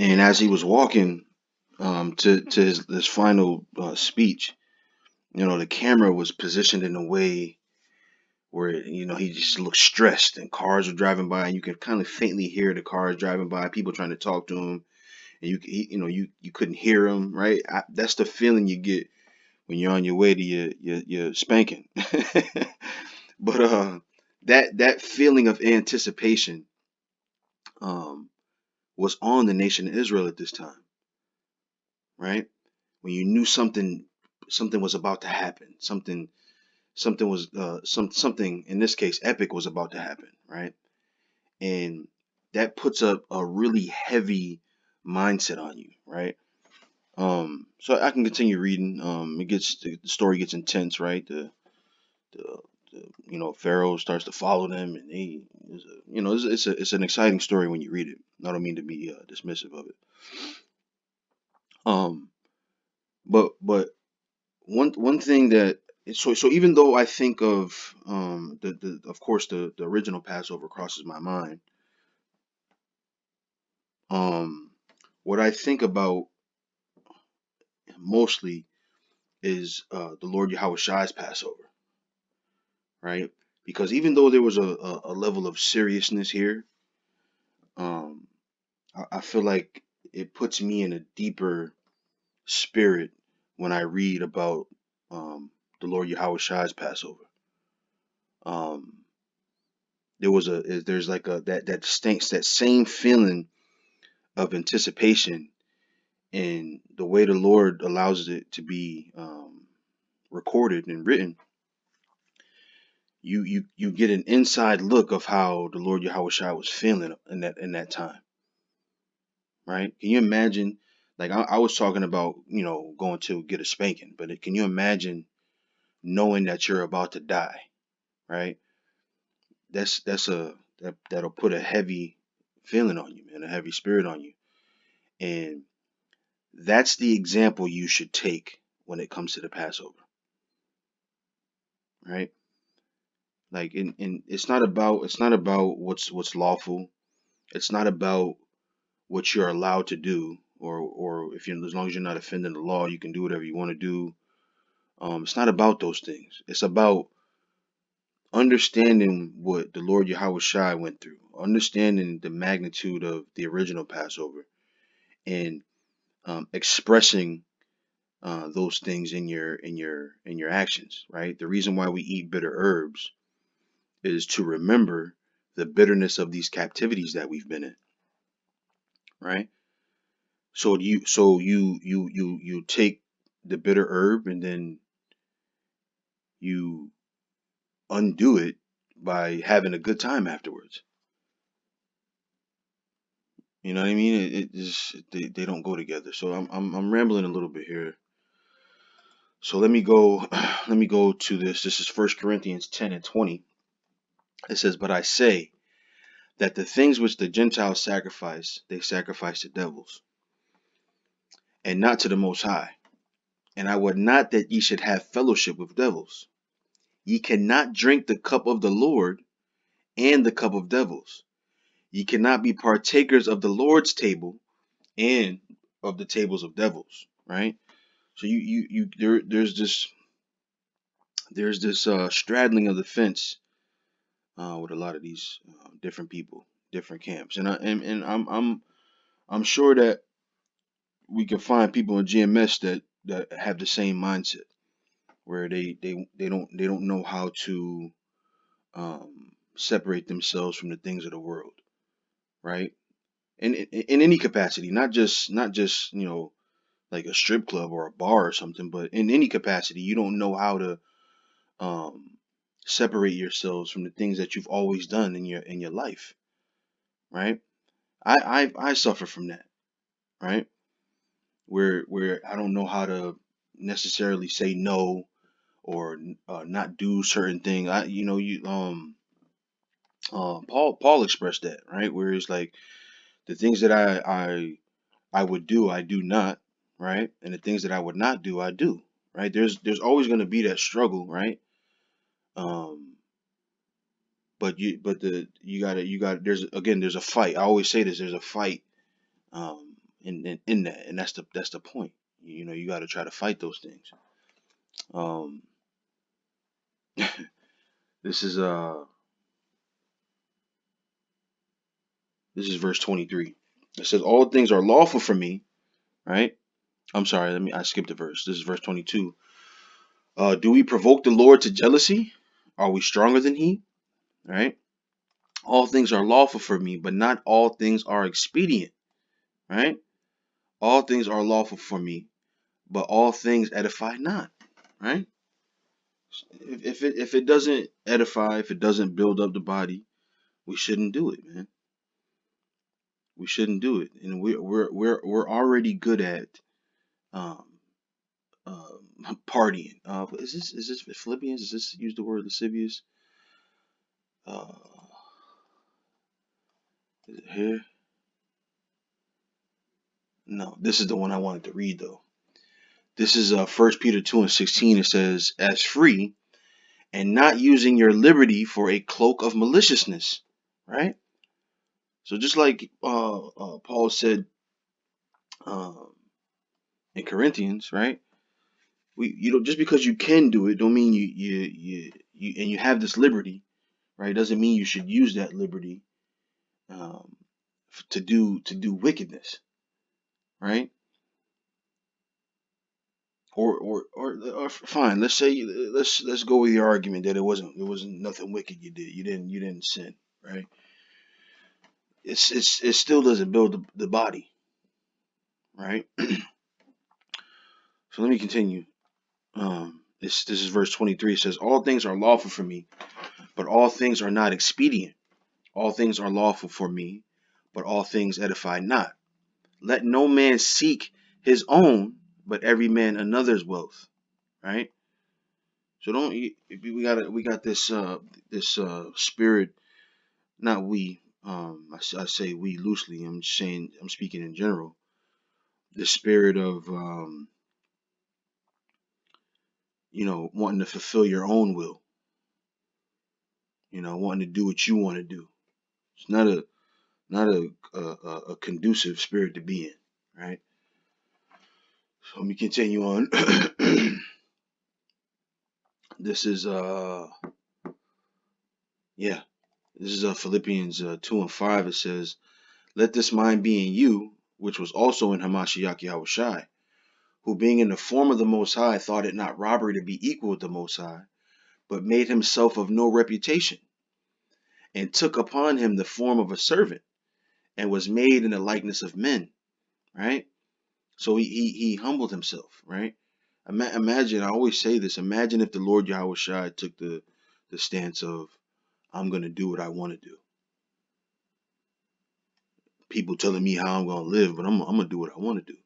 And as he was walking to his final speech, the camera was positioned in a way where he just looked stressed, and cars were driving by, and you could kind of faintly hear the cars driving by, people trying to talk to him, and you couldn't hear him, right? That's the feeling you get when you're on your way to your spanking. But that feeling of anticipation um, was on the nation of Israel at this time, right? When you knew something was about to happen, something was something in this case epic was about to happen, right? And that puts a really heavy mindset on you, right? So I can continue reading. The story gets intense, right? The, Pharaoh starts to follow them, and it's an exciting story when you read it. I don't mean to be dismissive of it. Um, but one thing that so even though I think of the of course the original Passover crosses my mind. Um, what I think about mostly is the Lord Yahweh Passover, right? Because even though there was a level of seriousness here, um, I feel like it puts me in a deeper spirit when I read about the Lord Yahweh Passover. Um, there's like that stinks that same feeling of anticipation, and the way the Lord allows it to be recorded and written. You get an inside look of how the Lord Yahweh Shai was feeling in that time, right? Can you imagine? Like I was talking about, going to get a spanking, but can you imagine knowing that you're about to die, right? That'll put a heavy feeling on you, man, a heavy spirit on you, and that's the example you should take when it comes to the Passover, right? Like, in it's not about what's lawful. It's not about what you're allowed to do, or if you as long as you're not offending the law, you can do whatever you want to do. It's not about those things. It's about understanding what the Lord Yahweh Shai went through, understanding the magnitude of the original Passover, and expressing those things in your actions. Right. The reason why we eat bitter herbs is to remember the bitterness of these captivities that we've been in. Right. So you take the bitter herb, and then you undo it by having a good time afterwards. You know what I mean? It just they don't go together. So I'm rambling a little bit here. So let me go let me go to this. This is First Corinthians 10 and 20. It says, "But I say that the things which the Gentiles sacrifice, they sacrifice to devils, and not to the Most High. And I would not that ye should have fellowship with devils. Ye cannot drink the cup of the Lord and the cup of devils. Ye cannot be partakers of the Lord's table and of the tables of devils." Right. So there's this straddling of the fence with a lot of these different people, different camps, and I'm sure that we can find people in GMS that have the same mindset, where they don't know how to separate themselves from the things of the world, right? In any capacity, not just like a strip club or a bar or something, but in any capacity, you don't know how to um, separate yourselves from the things that you've always done in your life, right? I suffer from that, right? Where I don't know how to necessarily say no, or not do certain things. Paul expressed that, right, where it's like the things that I would do, I do not, right, and the things that I would not do, I do, right. There's always going to be that struggle, right. Um, but you got there's a fight. I always say this. There's a fight in that, and that's the point. You got to try to fight those things. Um, this is verse 23. It says, "All things are lawful for me." Right? I'm sorry. I skipped a verse. This is verse 22. Do we provoke the Lord to jealousy? Are we stronger than He? Right? All things are lawful for me, but not all things are expedient. Right? All things are lawful for me, but all things edify not. Right? If it doesn't edify, if it doesn't build up the body, we shouldn't do it, man. We shouldn't do it, and we're already good at um, partying. Is this Philippians? Is this use the word lascivious? Uh, is it here? No, this is the one I wanted to read though. This is 1 Peter 2 and 16. It says, "As free and not using your liberty for a cloak of maliciousness." Right. So just like Paul said um, in Corinthians, right? Just because you can do it, don't mean you and you have this liberty, right? Doesn't mean you should use that liberty um, to do wickedness, right? Or fine. Let's go with your argument that it wasn't nothing wicked you did. You didn't sin, right? It still doesn't build the body, right? So let me continue. This is verse 23. It says, "All things are lawful for me, but all things are not expedient. All things are lawful for me, but all things edify not. Let no man seek his own, but every man another's wealth." Right? So don't we got this spirit, not we. I say we loosely. I'm just saying, I'm speaking in general. The spirit of wanting to fulfill your own will. Wanting to do what you want to do. It's not a conducive spirit to be in, right? So let me continue on. This is yeah, this is Philippians 2 and 5. It says, "Let this mind be in you, which was also in Hamashiach Yahushai, who being in the form of the Most High thought it not robbery to be equal with the Most High, but made himself of no reputation, and took upon him the form of a servant, and was made in the likeness of men." Right? So he humbled himself, right? Imagine, I always say this, imagine if the Lord Yahushua took the stance of, "I'm going to do what I want to do. People telling me how I'm going to live, but I'm going to do what I want to do."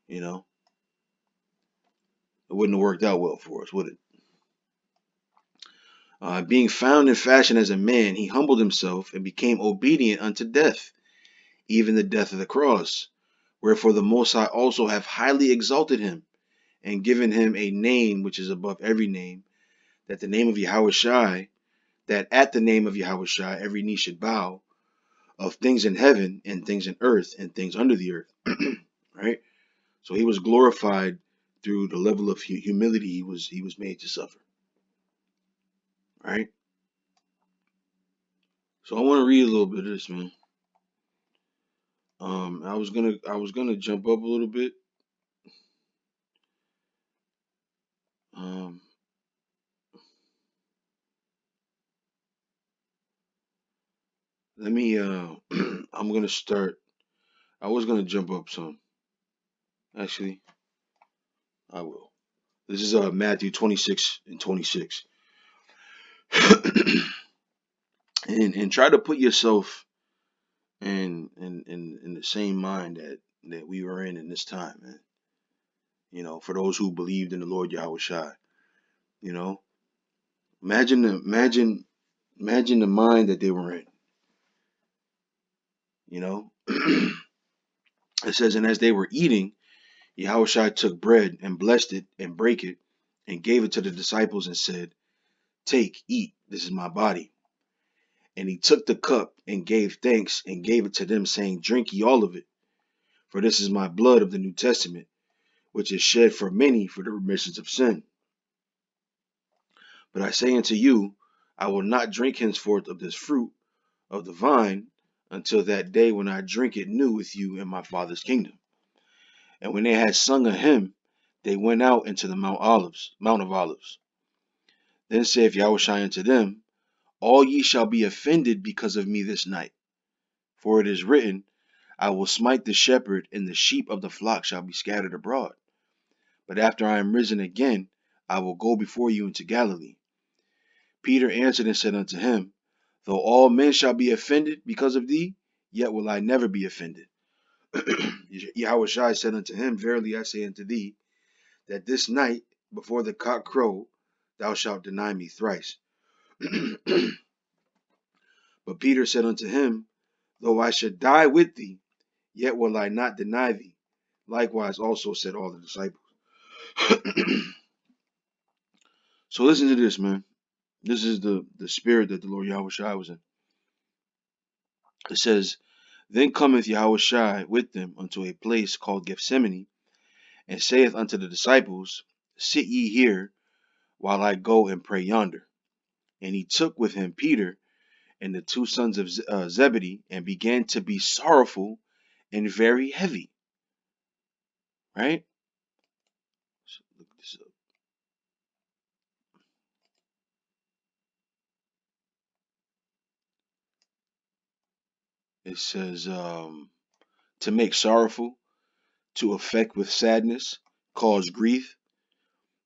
You know, it wouldn't have worked out well for us, would it? Being found in fashion as a man, he humbled himself and became obedient unto death, even the death of the cross. Wherefore the Most High also have highly exalted him, and given him a name which is above every name, that the name of Yahushua, that at the name of Yahushua every knee should bow, of things in heaven and things in earth and things under the earth. Right? So he was glorified through the level of humility he was made to suffer. Right? So I want to read a little bit of this, man. I was gonna jump up a little bit. Um, let me. I'm gonna start. I was gonna jump up some. Actually, I will. This is Matthew 26 and 26. And try to put yourself in the same mind that we were in this time, man. For those who believed in the Lord Yahushua, you know, imagine the mind that they were in. You know, it says, "And as they were eating, Yahushua took bread and blessed it and brake it and gave it to the disciples and said, 'Take, eat, this is my body.' And he took the cup and gave thanks and gave it to them, saying, 'Drink ye all of it. For this is my blood of the New Testament, which is shed for many for the remissions of sin. But I say unto you, I will not drink henceforth of this fruit of the vine until that day when I drink it new with you in my Father's kingdom. And when they had sung a hymn, they went out into the Mount of Olives. Then saith Yahushua unto them, all ye shall be offended because of me this night. For it is written, I will smite the shepherd, and the sheep of the flock shall be scattered abroad. But after I am risen again, I will go before you into Galilee. Peter answered and said unto him, though all men shall be offended because of thee, yet will I never be offended. Yahushua said unto him, verily I say unto thee, that this night, before the cock crow, thou shalt deny me thrice. But Peter said unto him, though I should die with thee, yet will I not deny thee. Likewise also said all the disciples. So listen to this, man. This is the spirit that the Lord Yahushua was in. It says, then cometh Yahushua with them unto a place called Gethsemane, and saith unto the disciples, sit ye here, while I go and pray yonder. And he took with him Peter and the two sons of Zebedee, and began to be sorrowful and very heavy. Right? So look this up. It says, to make sorrowful, to affect with sadness, cause grief,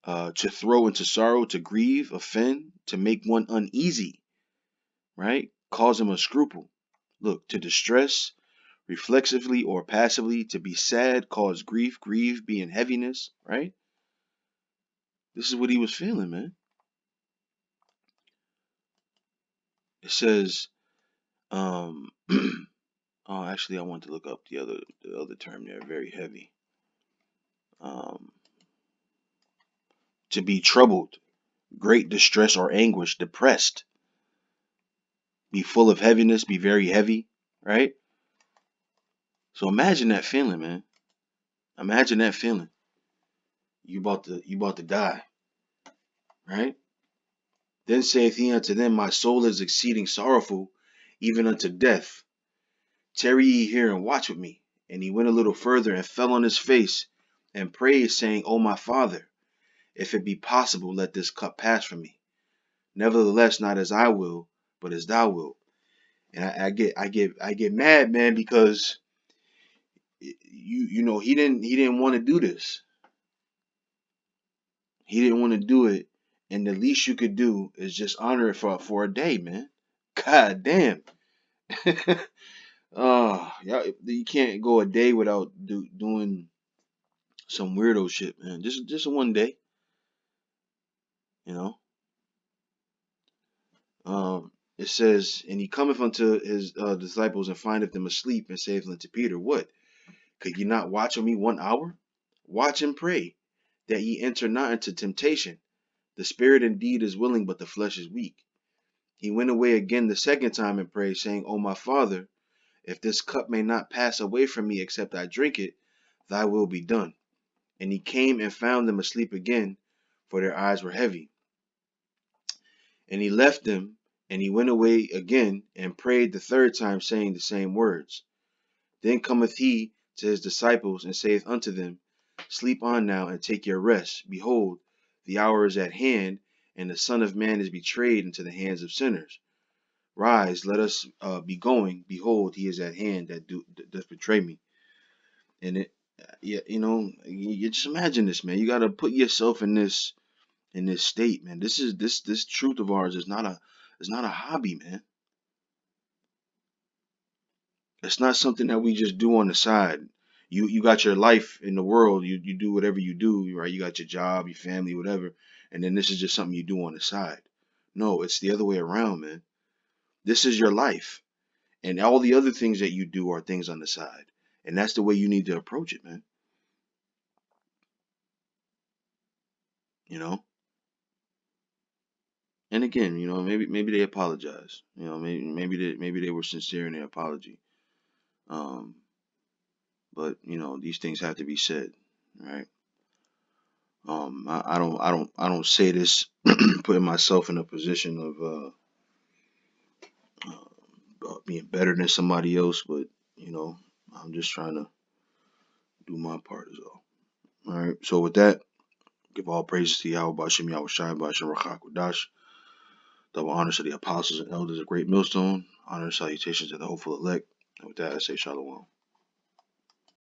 to throw into sorrow, to grieve, offend, to make one uneasy, right? Cause him a scruple. Look, to distress, reflexively or passively, to be sad, cause grief, grieve, be in heaviness, right? This is what he was feeling, man. It says, oh, actually, I want to look up the other term there, very heavy. To be troubled, great distress or anguish, depressed, be full of heaviness, be very heavy, right? So imagine that feeling, man. Imagine that feeling. You about to die, right? Then saith he unto them, my soul is exceeding sorrowful, even unto death. Tarry ye here and watch with me. And he went a little further and fell on his face and prayed, saying, O my Father, if it be possible, let this cup pass from me. Nevertheless, not as I will, but as thou wilt. And I get mad, man, because he didn't want to do this. He didn't want to do it, and the least you could do is just honor it for a day, man. God damn. Yeah, you can't go a day without doing some weirdo shit, man. Just one day, you know. It says, and he cometh unto his disciples and findeth them asleep, and saith unto Peter, what? Could ye not watch with me 1 hour? Watch and pray, that ye enter not into temptation. The spirit indeed is willing, but the flesh is weak. He went away again the second time and prayed, saying, O my Father, if this cup may not pass away from me except I drink it, thy will be done. And he came and found them asleep again, for their eyes were heavy. And he left them, and he went away again and prayed the third time, saying the same words. Then cometh he to his disciples and saith unto them, sleep on now and take your rest. Behold, the hour is at hand, and the Son of Man is betrayed into the hands of sinners. Rise, let us be going. Behold, he is at hand that doth betray me. And yeah, you just imagine this, man. You got to put yourself in this state, man. This truth of ours is not a hobby, man. It's not something that we just do on the side. You got your life in the world. You do whatever you do, right? You got your job, your family, whatever, and then this is just something you do on the side. No, it's the other way around, man. This is your life, and all the other things that you do are things on the side, and that's the way you need to approach it, man. You know. And again, maybe they apologize. Maybe they were sincere in their apology. Um, but these things have to be said, right? I don't say this putting myself in a position of being better than somebody else, but you know, I'm just trying to do my part as well. All right. So with that, give all praises to Yahweh Bashim Yahweh Shai Bashim Rachak Wadash. Double honors to the apostles and elders of Great Millstone. Honor and salutations to the hopeful elect. And with that, I say Shalom.